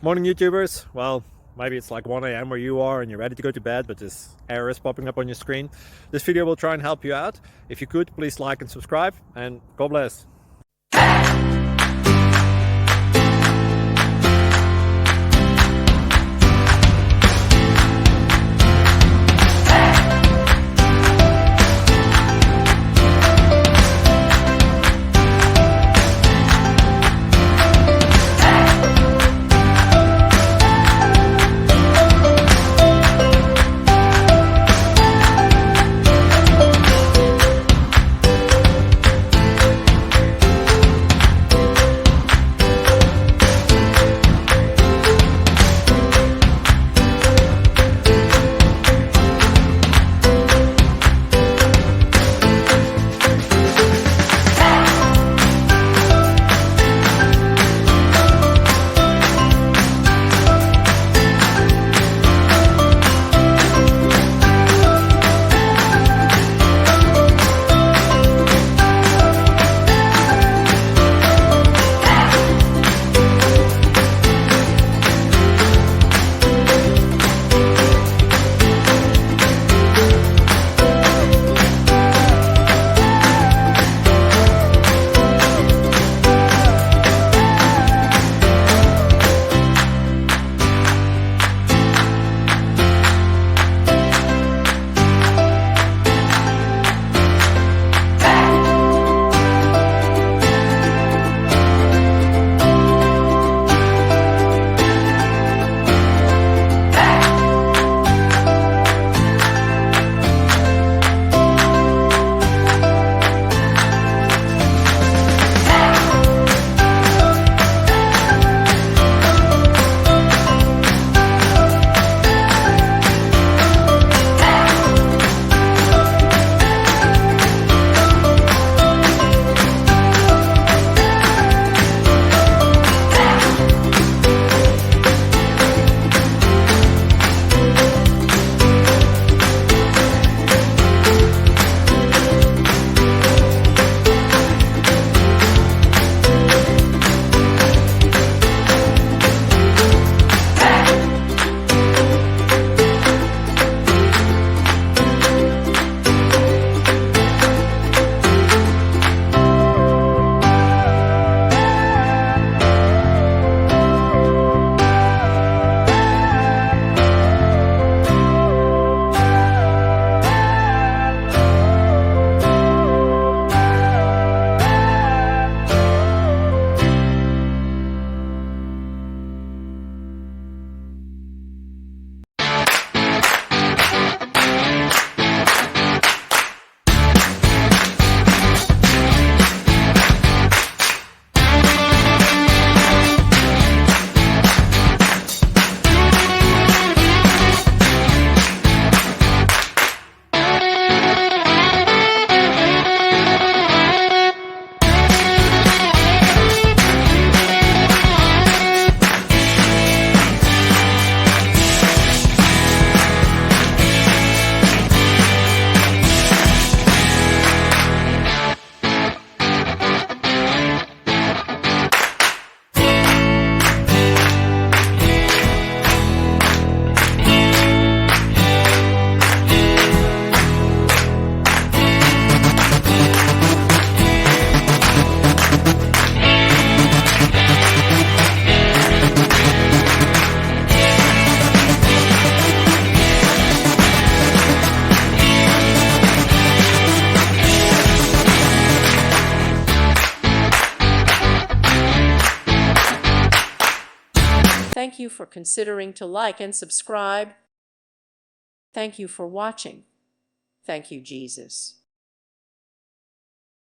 Morning YouTubers. Well, maybe it's like 1 a.m. where you are and you're ready to go to bed, but this error is popping up on your screen. This video will try and help you out. If you could, please like and subscribe, and God bless. Thank you for considering to like and subscribe. Thank you for watching. Thank you, Jesus.